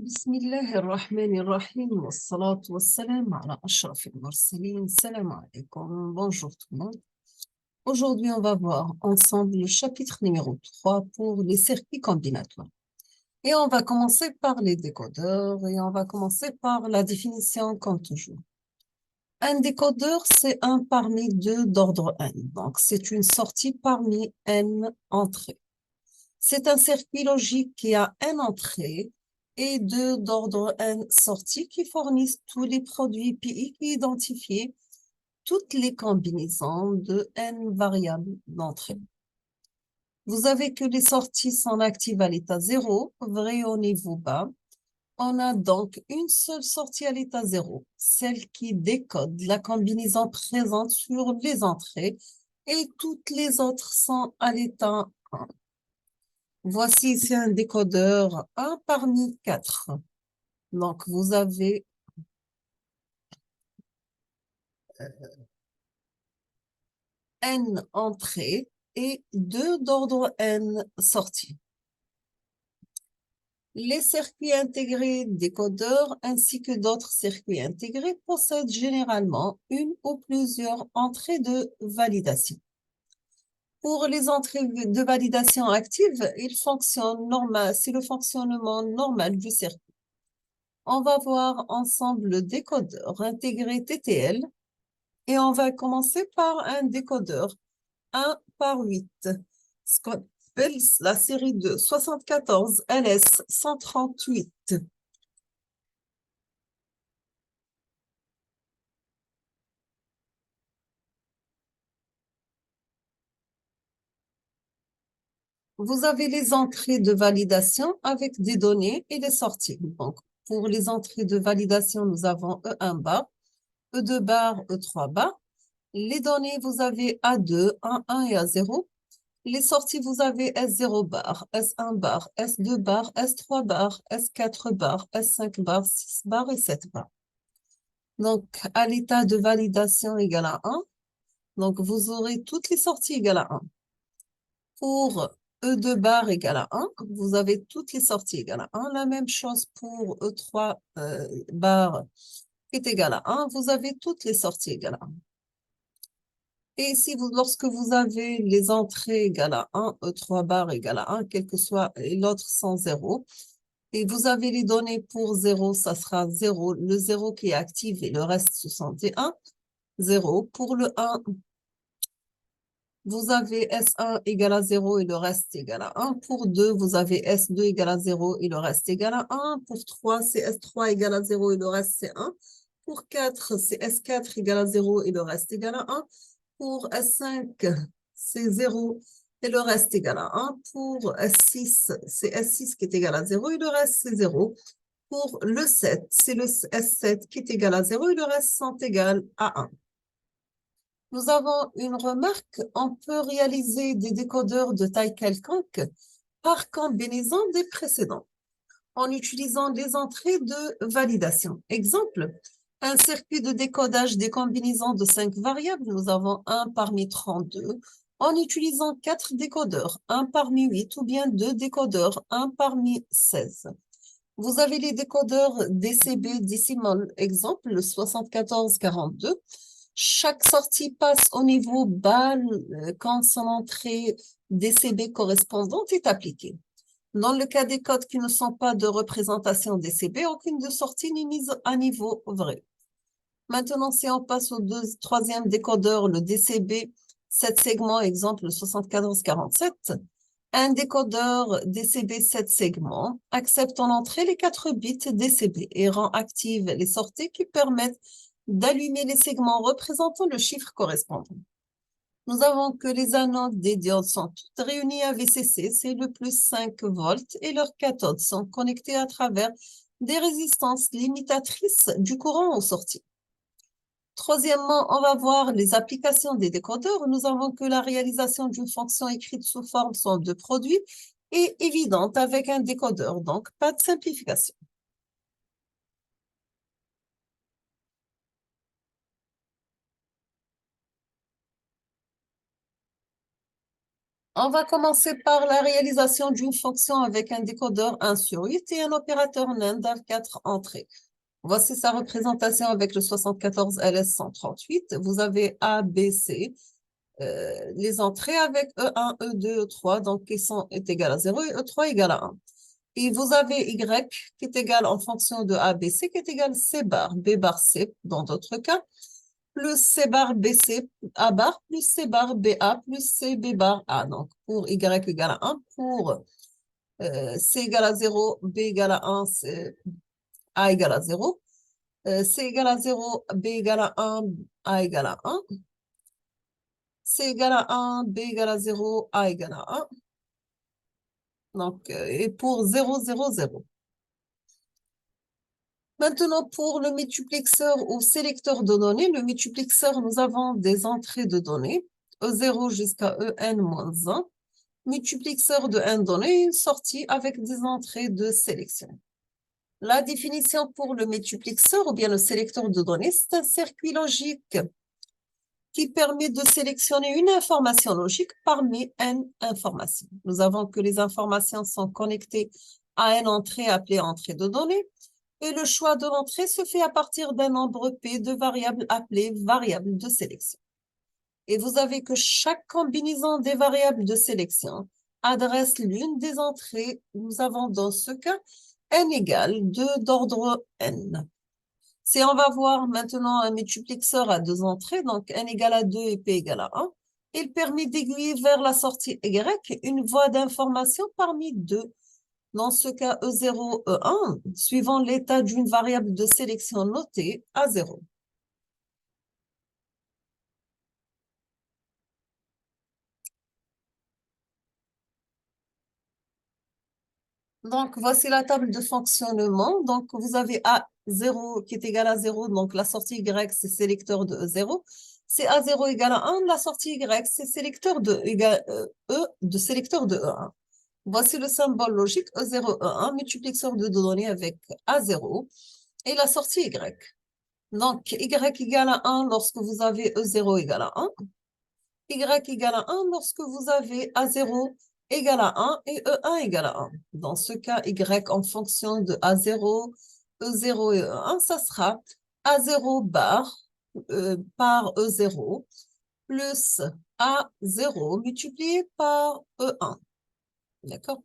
بسم الله الرحمن الرحيم والصلاة والسلام على أشرف المرسلين. Salam alaikum. Bonjour tout le monde. Aujourd'hui, on va voir ensemble le chapitre numéro 3 pour les circuits combinatoires. Et on va commencer par les décodeurs et on va commencer par la définition comme toujours. Un décodeur, c'est un parmi deux d'ordre n. Donc, c'est une sortie parmi n entrées. C'est un circuit logique qui a n entrées et deux d'ordre n sorties qui fournissent tous les produits PI qui identifient toutes les combinaisons de n variables d'entrée. Vous avez que les sorties sont actives à l'état 0, vrai au niveau bas. On a donc une seule sortie à l'état 0, celle qui décode la combinaison présente sur les entrées et toutes les autres sont à l'état 1. Voici ici un décodeur 1 parmi 4. Donc, vous avez n entrées et 2 d'ordre n sorties. Les circuits intégrés décodeurs ainsi que d'autres circuits intégrés possèdent généralement une ou plusieurs entrées de validation. Pour les entrées de validation actives, c'est le fonctionnement normal du circuit. On va voir ensemble le décodeur intégré TTL et on va commencer par un décodeur 1 par 8, ce qu'on appelle la série de 74 LS 138. Vous avez les entrées de validation avec des données et des sorties. Donc, pour les entrées de validation, nous avons E1 bar, E2 bar, E3 bar. Les données, vous avez A2, A1 et A0. Les sorties, vous avez S0 bar, S1 bar, S2 bar, S3 bar, S4 bar, S5 bar, 6 bar et 7 bar. Donc, à l'état de validation égal à 1, donc vous aurez toutes les sorties égales à 1. Pour E2 bar égale à 1, vous avez toutes les sorties égales à 1. La même chose pour E3 bar est égal à 1. Vous avez toutes les sorties égales à 1. Et si lorsque vous avez les entrées égales à 1, E3 bar égale à 1, quel que soit l'autre sans 0, et vous avez les données pour 0, ça sera 0, le 0 qui est actif et le reste ce sont des 1, 0. Pour le 1, vous avez S1 égale à 0 et le reste égale à 1. Pour 2, vous avez S2 égale à 0 et le reste égale à 1. Pour 3, c'est S3 égale à 0 et le reste c'est 1. Pour 4, c'est S4 égale à 0 et le reste égale à 1. Pour S5, c'est 0 et le reste égal à 1. Pour S6, c'est S6 qui est égal à 0 et le reste c'est 0. Pour le 7, c'est le S7 qui est égal à 0 et le reste sont égal à 1. Nous avons une remarque, on peut réaliser des décodeurs de taille quelconque par combinaison des précédents en utilisant des entrées de validation. Exemple, un circuit de décodage des combinaisons de 5 variables, nous avons 1 parmi 32, en utilisant 4 décodeurs, 1 parmi 8 ou bien 2 décodeurs, 1 parmi 16. Vous avez les décodeurs DCB décimal, exemple, le 7442. Chaque sortie passe au niveau bas quand son entrée DCB correspondante est appliquée. Dans le cas des codes qui ne sont pas de représentation DCB, aucune de sortie n'est mise à niveau vrai. Maintenant, si on passe au troisième décodeur, le DCB 7 segments, exemple 7447, un décodeur DCB 7 segments accepte en entrée les 4 bits DCB et rend actives les sorties qui permettent d'allumer les segments représentant le chiffre correspondant. Nous avons que les anodes des diodes sont toutes réunies à VCC, c'est le plus 5 volts, et leurs cathodes sont connectées à travers des résistances limitatrices du courant aux sorties. Troisièmement, on va voir les applications des décodeurs. Nous avons que la réalisation d'une fonction écrite sous forme somme de produits est évidente avec un décodeur, donc pas de simplification. On va commencer par la réalisation d'une fonction avec un décodeur 1 sur 8 et un opérateur NAND à 4 entrées. Voici sa représentation avec le 74 LS138. Vous avez A, B, C. Les entrées avec E1, E2, E3, donc qui est égal à 0 et E3 égal à 1. Et vous avez Y qui est égal en fonction de A, B, C, qui est égal C bar, B bar C dans d'autres cas, plus C bar B, C, A bar, plus C bar B, A, plus C, B bar A. Donc, pour Y égale à 1, pour C égale à 0, B égale à 1, A égale à 0. C égale à 0, B égale à 1, A égale à 1. C égale à 1, B égale à 0, A égale à 1. Donc, et pour 0, 0, 0. Maintenant, pour le multiplexeur ou sélecteur de données, le multiplexeur, nous avons des entrées de données, E0 jusqu'à En-1. Multiplexeur de n données, une sortie avec des entrées de sélection. La définition pour le multiplexeur ou bien le sélecteur de données, c'est un circuit logique qui permet de sélectionner une information logique parmi n informations. Nous avons que les informations sont connectées à une entrée appelée entrée de données et le choix de l'entrée se fait à partir d'un nombre P de variables appelées variables de sélection. Et vous avez que chaque combinaison des variables de sélection adresse l'une des entrées. Nous avons dans ce cas n égale 2 d'ordre n. Si on va voir maintenant un multiplexeur à deux entrées, donc n égale à 2 et p égale à 1, il permet d'aiguiller vers la sortie Y une voie d'information parmi deux. Dans ce cas, E0, E1, suivant l'état d'une variable de sélection notée à 0. Donc, voici la table de fonctionnement. Donc, vous avez A0 qui est égal à 0. Donc, la sortie Y, c'est sélecteur de E0. C'est A0 égale à 1. La sortie Y, c'est sélecteur de sélecteur de E1. Voici le symbole logique E0, E1, multiplexeur de données avec A0 et la sortie Y. Donc, Y égale à 1 lorsque vous avez E0 égale à 1. Y égale à 1 lorsque vous avez A0 égale à 1 et E1 égale à 1. Dans ce cas, Y en fonction de A0, E0 et E1, ça sera A0 bar par E0 plus A0 multiplié par E1. D'accord?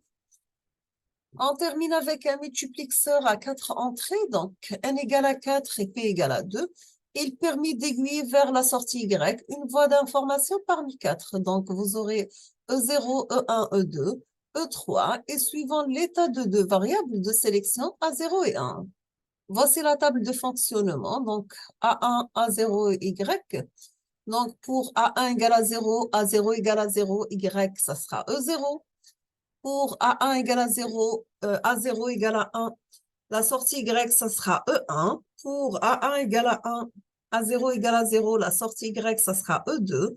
On termine avec un multiplexeur à 4 entrées, donc n égale à 4 et p égale à 2. Il permet d'aiguiller vers la sortie Y une voie d'information parmi 4. Donc, vous aurez E0, E1, E2, E3 et suivant l'état de deux variables de sélection A0 et 1. Voici la table de fonctionnement. Donc, A1, A0 et Y. Donc, pour A1 égale à 0, A0 égale à 0, Y, ça sera E0. Pour A1 égale à 0, A0 égale à 1, la sortie Y, ça sera E1. Pour A1 égale à 1, A0 égale à 0, la sortie Y, ça sera E2.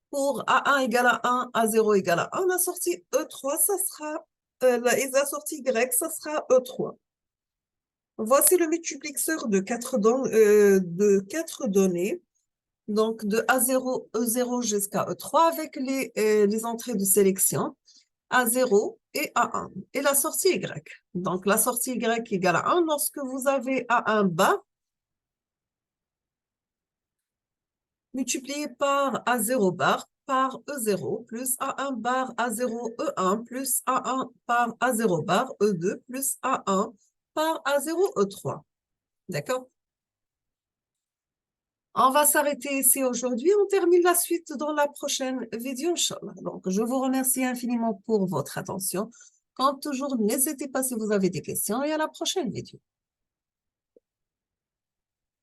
Pour A1 égale à 1, A0 égale à 1, la sortie E3, ça sera, et la sortie Y, ça sera E3. Voici le multiplexeur de 4 données. Donc, de A0, E0 jusqu'à E3 avec les entrées de sélection. A0 et A1 et la sortie Y. Donc, la sortie Y égale à 1 lorsque vous avez A1 bas multiplié par A0 bar par E0 plus A1 bar A0 E1 plus A1 par A0 bar E2 plus A1 par A0 E3. D'accord? On va s'arrêter ici aujourd'hui. On termine la suite dans la prochaine vidéo, Inch'Allah. Donc, je vous remercie infiniment pour votre attention. Comme toujours, n'hésitez pas si vous avez des questions et à la prochaine vidéo.